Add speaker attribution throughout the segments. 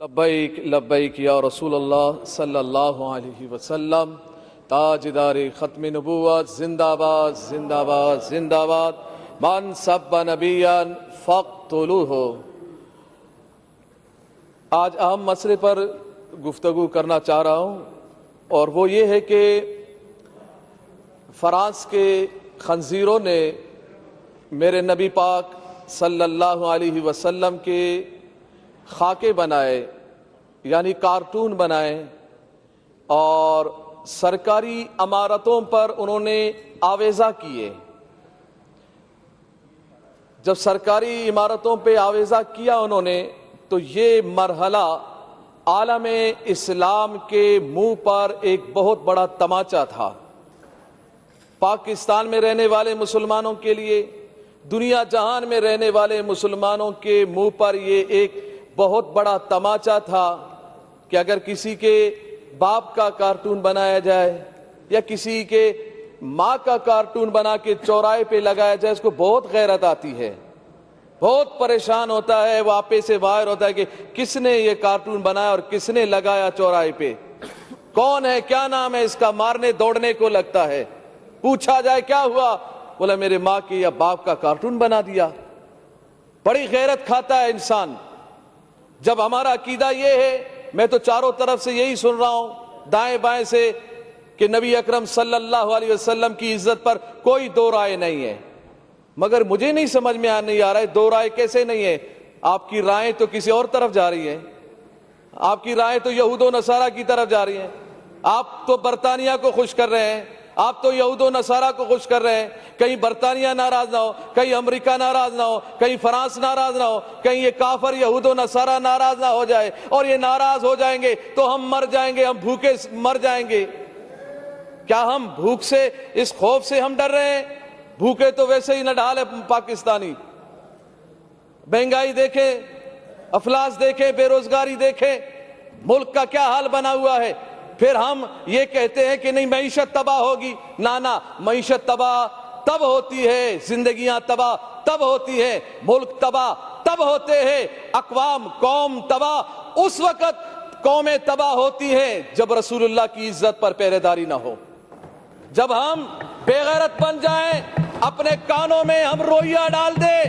Speaker 1: لبیک لبیک یا رسول اللہ صلی اللہ علیہ وسلم، تاجدار ختم نبوت، زندہ باد زندہ باد زندہ باد، من سب نبیا فاقتلوہ۔ آج اہم مسئلے پر گفتگو کرنا چاہ رہا ہوں، اور وہ یہ ہے کہ فرانس کے خنزیروں نے میرے نبی پاک صلی اللہ علیہ وسلم کے خاکے بنائے، یعنی کارٹون بنائے، اور سرکاری عمارتوں پر انہوں نے آویزہ کیے۔ جب سرکاری عمارتوں پہ آویزہ کیا انہوں نے، تو یہ مرحلہ عالم اسلام کے منہ پر ایک بہت بڑا تماچا تھا۔ پاکستان میں رہنے والے مسلمانوں کے لیے، دنیا جہان میں رہنے والے مسلمانوں کے منہ پر یہ ایک بہت بڑا تماچا تھا کہ اگر کسی کے باپ کا کارٹون بنایا جائے یا کسی کے ماں کا کارٹون بنا کے چوراہے پہ لگایا جائے، اس کو بہت غیرت آتی ہے، بہت پریشان ہوتا ہے، وہ آپے سے باہر ہوتا ہے کہ کس نے یہ کارٹون بنایا اور کس نے لگایا چوراہے پہ، کون ہے، کیا نام ہے اس کا، مارنے دوڑنے کو لگتا ہے۔ پوچھا جائے کیا ہوا، بولا میرے ماں کی یا باپ کا کارٹون بنا دیا۔ بڑی غیرت کھاتا ہے انسان۔ جب ہمارا عقیدہ یہ ہے، میں تو چاروں طرف سے یہی سن رہا ہوں، دائیں بائیں سے، کہ نبی اکرم صلی اللہ علیہ وسلم کی عزت پر کوئی دو رائے نہیں ہے، مگر مجھے نہیں سمجھ میں نہیں آ رہا ہے دو رائے کیسے نہیں ہے۔ آپ کی رائیں تو کسی اور طرف جا رہی ہیں، آپ کی رائیں تو یہود و نصارہ کی طرف جا رہی ہیں۔ آپ تو برطانیہ کو خوش کر رہے ہیں، آپ تو یہود و نصارہ کو خوش کر رہے ہیں۔ کہیں برطانیہ ناراض نہ ہو، کہیں امریکہ ناراض نہ ہو، کہیں فرانس ناراض نہ ہو، کہیں یہ کافر یہود و نصارہ ناراض نہ ہو جائے، اور یہ ناراض ہو جائیں گے تو ہم مر جائیں گے، ہم بھوکے مر جائیں گے۔ کیا ہم بھوک سے، اس خوف سے ہم ڈر رہے ہیں؟ بھوکے تو ویسے ہی نہ ڈھال ہے پاکستانی۔ مہنگائی دیکھیں، افلاس دیکھیں، بے روزگاری دیکھیں، ملک کا کیا حال بنا ہوا ہے۔ پھر ہم یہ کہتے ہیں کہ نہیں معیشت تباہ ہوگی۔ نہ، معیشت تباہ تب ہوتی ہے، زندگیاں تباہ تب ہوتی ہے، ملک تباہ تب ہوتے ہیں، اقوام قوم تباہ اس وقت قومیں تباہ ہوتی ہیں جب رسول اللہ کی عزت پر پہرے داری نہ ہو، جب ہم بے غیرت بن جائیں، اپنے کانوں میں ہم روئیہ ڈال دیں،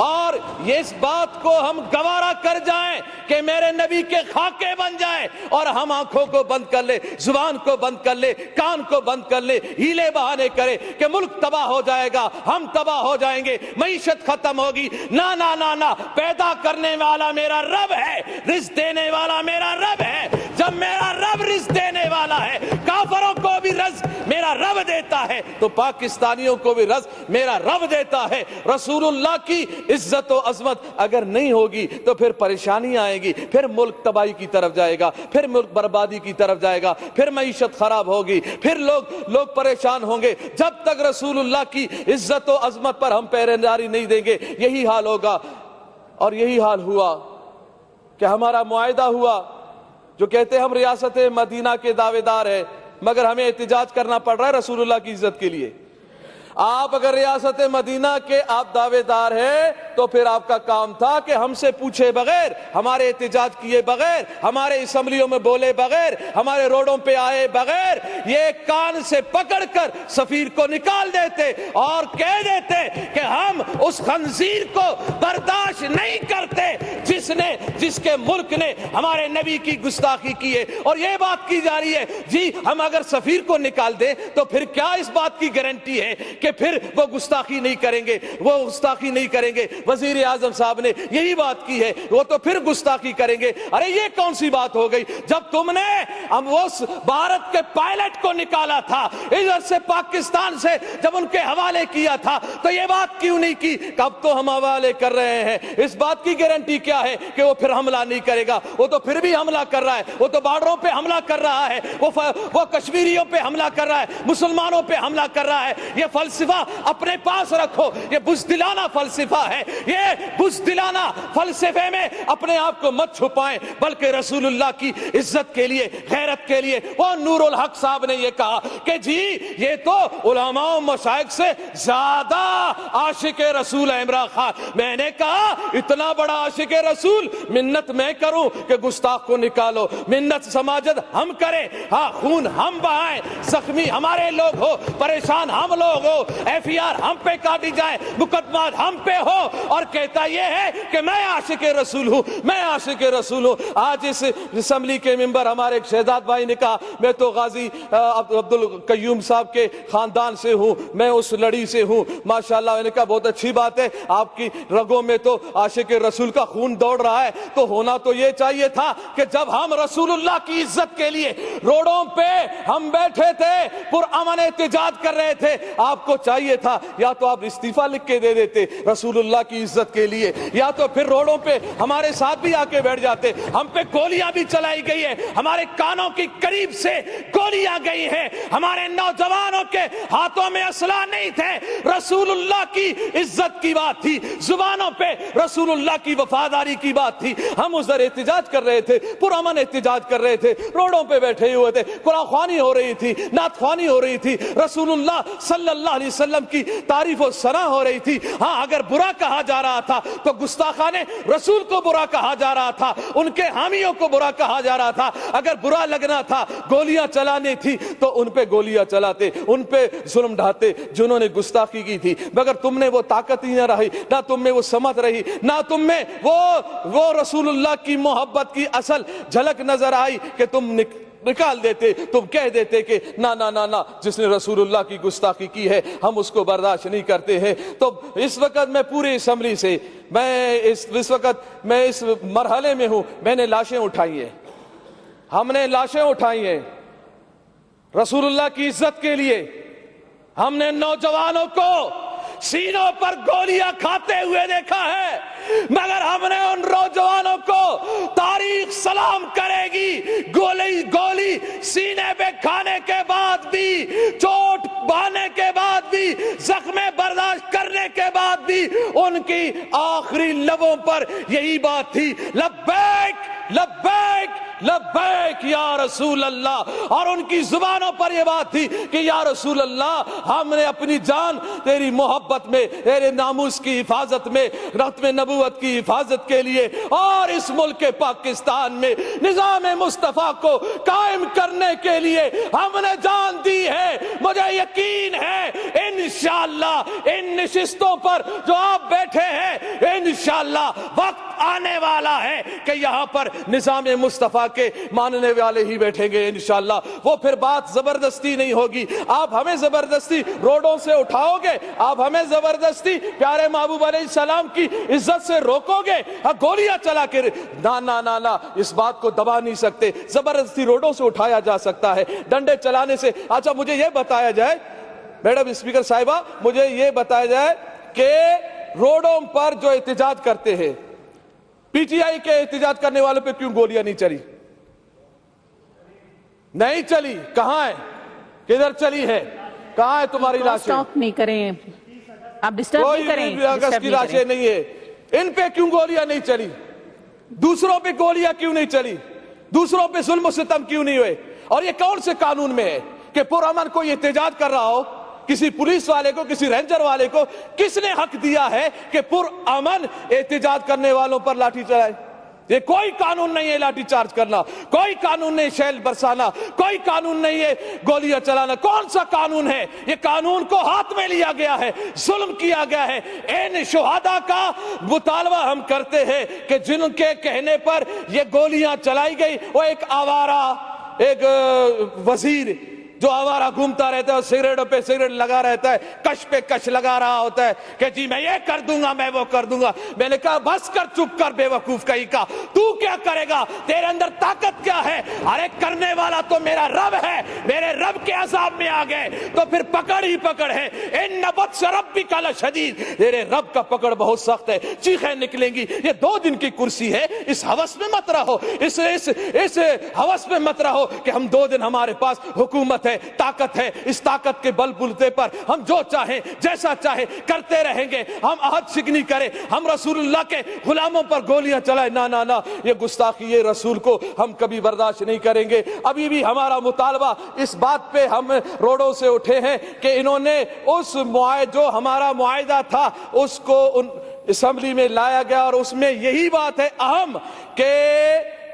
Speaker 1: اور یہ اس بات کو ہم گوارا کر جائیں کہ میرے نبی کے خاکے بن جائیں، اور ہم آنکھوں کو بند کر لے، زبان کو بند کر لے، کان کو بند کر لے، ہیلے بہانے کرے کہ ملک تباہ ہو جائے گا، ہم تباہ ہو جائیں گے، معیشت ختم ہوگی۔ نہ، پیدا کرنے والا میرا رب ہے، رزق دینے والا میرا رب ہے۔ جب میرا رب رزق دینے والا ہے، کافروں کو بھی رزق میرا رب دیتا ہے، تو پاکستانیوں کو بھی رزق میرا رب دیتا ہے۔ رسول اللہ کی عزت و عظمت اگر نہیں ہوگی تو پھر پریشانی آئے گی، پھر ملک تباہی کی طرف جائے گا، پھر ملک بربادی کی طرف جائے گا، پھر معیشت خراب ہوگی، پھر لوگ پریشان ہوں گے۔ جب تک رسول اللہ کی عزت و عظمت پر ہم پہرے داری نہیں دیں گے، یہی حال ہوگا۔ اور یہی حال ہوا کہ ہمارا معاہدہ ہوا، جو کہتے ہیں ہم ریاست مدینہ کے دعوے دار ہیں، مگر ہمیں احتجاج کرنا پڑ رہا ہے رسول اللہ کی عزت کے لیے۔ آپ اگر ریاست مدینہ کے آپ دعوے دار ہیں تو پھر آپ کا کام تھا کہ ہم سے پوچھے بغیر، ہمارے احتجاج کیے بغیر، ہمارے اسمبلیوں میں بولے بغیر، ہمارے روڈوں پہ آئے بغیر، یہ کان سے پکڑ کر سفیر کو نکال دیتے اور کہہ دیتے کہ ہم اس خنزیر کو برداشت نہیں کرتے جس کے ملک نے ہمارے نبی کی گستاخی کی ہے۔ اور یہ بات کی جا رہی ہے جی ہم اگر سفیر کو نکال دیں تو پھر کیا اس بات کی گارنٹی ہے کہ پھر وہ گستاخی نہیں کریں گے، وہ گستاخی نہیں کریں گے۔ وزیر اعظم صاحب نے یہی بات کی ہے، وہ تو پھر گستاخی کریں گے۔ ارے یہ کون سی بات ہو گئی؟ جب تم نے اس بھارت کے پائلٹ کو نکالا تھا ادھر سے پاکستان سے، جب ان کے حوالے کیا تھا تو یہ بات کیوں نہیں کی کہ اب تو ہم حوالے کر رہے ہیں؟ اس بات کی گارنٹی کیا ہے کہ وہ پھر حملہ نہیں کرے گا؟ وہ تو پھر بھی حملہ کر رہا ہے، وہ تو بارڈروں پہ حملہ کر رہا ہے، وہ کشمیریوں پہ حملہ کر رہا ہے، مسلمانوں پہ حملہ کر رہا ہے۔ یہ فلسفہ اپنے پاس رکھو، یہ بزدلانہ فلسفہ ہے، یہ بزدلانہ فلسفے میں اپنے آپ کو مت چھپائیں، بلکہ رسول اللہ کی عزت کے لیے، غیرت کے لیے۔ وہ نور الحق صاحب نے یہ کہا کہ جی یہ تو علماء و مشائخ سے زیادہ عاشق رسول ہے عمران خان۔ میں نے کہا اتنا بڑا عاشق رسول، منت میں کروں کہ گستاخ کو نکالو، منت سماجت ہم کریں، ہاں خون ہم بہائیں، زخمی ہمارے لوگ ہو، پریشان ہم لوگ ہو، FIR ہم پہ کاٹی جائے، مقدمات ہم پہ ہو، اور کہتا یہ ہے کہ میں عاشق رسول ہوں، میں عاشق رسول ہوں۔ آج اس اسمبلی کے ممبر ہمارے ایک شہزاد بھائی نے کہا میں تو غازی عبد القیوم صاحب کے خاندان سے ہوں، میں اس لڑی سے ہوں، ماشاءاللہ۔ میں نے کہا بہت اچھی بات ہے، آپ کی رگوں میں تو عاشق رسول کا خون دوڑ رہا ہے، تو ہونا تو یہ چاہیے تھا کہ جب ہم رسول اللہ کی عزت کے لیے روڈوں پہ ہم بیٹھے تھے، پرامن احتجاج کر رہے تھے، آپ کو چاہیے تھا یا تو آپ استعفیٰ لکھ کے دے دیتے رسول اللہ کی عزت کے لیے، یا تو پھر روڈوں پہ ہمارے ساتھ بھی آ کے بیٹھ جاتے۔ ہم پہ گولیاں بھی چلائی گئی ہے، ہمارے کانوں کی قریب سے گولیاں گئی ہیں، ہمارے نوجوانوں کے ہاتھوں میں اسلحہ نہیں تھے، رسول اللہ کی عزت کی بات تھی، زبانوں پہ رسول اللہ کی وفاداری کی بات تھی۔ ہم ادھر احتجاج کر رہے تھے، پرامن احتجاج کر رہے تھے، روڈوں پہ بیٹھے ہوئے تھے، قرآن خوانی ہو رہی تھی، نعت خوانی ہو رہی تھی، رسول اللہ صلی اللہ علیہ وسلم کی تعریف و ثنا ہو رہی تھی۔ ہاں اگر برا کہا جا رہا تھا تو گستاخان رسول کو برا کہا جا رہا تھا، ان کے حامیوں کو برا کہا جا رہا تھا۔ اگر برا لگنا تھا، گولیاں چلانی تھی تو ان پہ گولیاں چلاتے، ان پہ ظلم ڈھاتے جنہوں نے گستاخی کی تھی، مگر تم نے وہ طاقت ہی نہ رہی، نہ تم میں وہ سمت رہی، نہ تم میں وہ رسول اللہ کی محبت کی اصل جھلک نظر آئی کہ تم نکال دیتے، تم کہہ دیتے کہ نا نا نا نا، جس نے رسول اللہ کی گستاخی کی ہے ہم اس کو برداشت نہیں کرتے ہیں۔ تو اس وقت میں پوری اسمبلی سے اس وقت میں اس مرحلے میں ہوں، میں نے لاشیں اٹھائی ہیں، ہم نے لاشیں اٹھائی ہیں رسول اللہ کی عزت کے لیے۔ ہم نے نوجوانوں کو سینوں پر گولیاں کھاتے ہوئے دیکھا ہے، مگر ہم نے ان نوجوانوں کو تاریخ سلام کرے گی، گولی سینے پہ کھانے کے بعد بھی، چوٹ بہانے کے بعد بھی، زخم برداشت کرنے کے بعد بھی ان کی آخری لبوں پر یہی بات تھی، لبیک لبیک لبیک یا رسول اللہ، اور ان کی زبانوں پر یہ بات تھی کہ یا رسول اللہ ہم نے اپنی جان تیری محبت میں، تیرے ناموس کی حفاظت میں، ختم نبوت کی حفاظت کے لیے اور اس ملک پاکستان میں نظام مصطفیٰ کو قائم کرنے کے لیے ہم نے جان دی ہے۔ مجھے یقین ہے انشاءاللہ ان نشستوں پر جو آپ بیٹھے ہیں، انشاءاللہ وقت آنے والا ہے کہ یہاں پر نظام مصطفیٰ کے ماننے والے ہی بیٹھیں گے انشاءاللہ۔ وہ پھر بات زبردستی نہیں ہوگی، آپ ہمیں زبردستی روڈوں سے اٹھاؤ گے، آپ ہمیں زبردستی پیارے محبوب علیہ السلام کی عزت سے روکو گے، گولیاں چلا کے نا نا نا نا، اس بات کو دبا نہیں سکتے۔ زبردستی روڈوں سے اٹھایا جا سکتا ہے، ڈنڈے چلانے سے۔ اچھا مجھے یہ بتایا جائے میڈم اسپیکر صاحبہ، مجھے یہ بتایا جائے کہ روڈوں پر جو احتجاج کرتے ہیں، PTI کے احتجاج کرنے والوں پہ کیوں گولیاں نہیں چلی؟ نہیں چلی، کہاں ہے؟ کدھر چلی ہے؟ کہاں ہے تمہاری لاشیں؟
Speaker 2: سٹاپ نہیں کریں، آپ ڈسٹرب نہیں کریں،
Speaker 1: کوئی اگست کی لاشیں نہیں ہے، ان پہ کیوں گولیاں نہیں چلی؟ دوسروں پہ گولیاں کیوں نہیں چلی؟ دوسروں پہ ظلم و ستم کیوں نہیں ہوئے؟ اور یہ کون سے قانون میں ہے کہ پرامن کوئی احتجاج کر رہا ہو، کسی پولیس والے کو، کسی رینجر والے کو کس نے حق دیا ہے کہ پرامن احتجاج کرنے والوں پر لاٹھی چلائے؟ یہ کوئی قانون نہیں ہے لاٹھی چارج کرنا، کوئی قانون نہیں شیل برسانا، کوئی قانون نہیں ہے گولیاں چلانا۔ کون سا قانون ہے؟ یہ قانون کو ہاتھ میں لیا گیا ہے، ظلم کیا گیا ہے۔ ان شہداء کا مطالبہ ہم کرتے ہیں کہ جن کے کہنے پر یہ گولیاں چلائی گئی، وہ ایک آوارہ، ایک وزیر جو آوارہ گھومتا رہتا ہے، سگریٹوں پہ سگریٹ لگا رہتا ہے، کش پہ کش لگا رہا ہوتا ہے کہ جی میں یہ کر دوں گا، میں وہ کر دوں گا۔ میں نے کہا بس کر، چپ کر، بے وقوف کہیں کا، تو کیا کرے گا؟ تیرے اندر طاقت کیا ہے؟ ارے کرنے والا تو میرا رب ہے، میرے رب رب کے عذاب میں آ گئے تو پھر پکڑ ہی پکڑ ہے. ان بطش ربک لشدید, تیرے رب کا پکڑ بہت سخت ہے, چیخیں نکلیں گی. یہ 2 دن کی کرسی ہے, اس ہوس میں مت رہو, اس ہوس میں مت رہو کہ ہم 2 دن ہمارے پاس حکومت ہے, طاقت ہے, اس طاقت کے بل بلتے پر ہم جو چاہیں جیسا چاہیں کرتے رہیں گے, ہم عہد شکنی کریں, ہم رسول اللہ کے غلاموں پر گولیاں چلائیں. نا نا نا, یہ گستاخی, یہ رسول کو ہم کبھی برداشت نہیں کریں گے. ابھی بھی ہمارا مطالبہ اس بات پہ ہم روڈوں سے اٹھے ہیں کہ انہوں نے اس جو ہمارا معاہدہ تھا اس کو اسمبلی میں لایا گیا, اور اس میں یہی بات ہے اہم کہ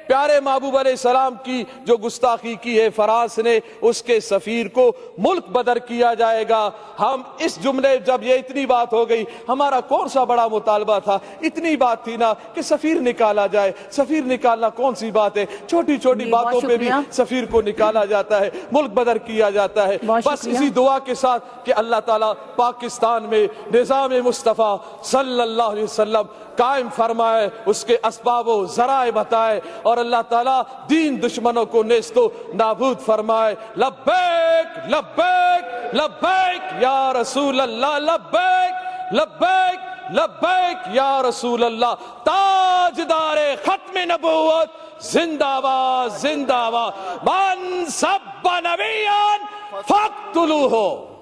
Speaker 1: پیارے محبوب علیہ السلام کی جو گستاخی کی ہے فرانس نے, اس کے سفیر کو ملک بدر کیا جائے گا. ہم اس جملے, جب یہ اتنی بات ہو گئی, ہمارا کون سا بڑا مطالبہ تھا, اتنی بات تھی نا کہ سفیر نکالا جائے. سفیر نکالنا کون سی بات ہے, چھوٹی چھوٹی باتوں پہ بھی سفیر کو نکالا جاتا ہے, ملک بدر کیا جاتا ہے. بس اسی دعا کے ساتھ کہ اللہ تعالیٰ پاکستان میں نظام مصطفیٰ صلی اللہ علیہ وسلم قائم فرمائے, اس کے اسباب و ذرائع بتائے, اور اللہ تعالیٰ دین دشمنوں کو نیست و نابود فرمائے. لبیک لبیک لبیک یا رسول اللہ, لبیک لبیک لبیک یا رسول اللہ. تاجدار ختم نبوت زندہ باد زندہ باد. من سب نبیان فاقتلوہ.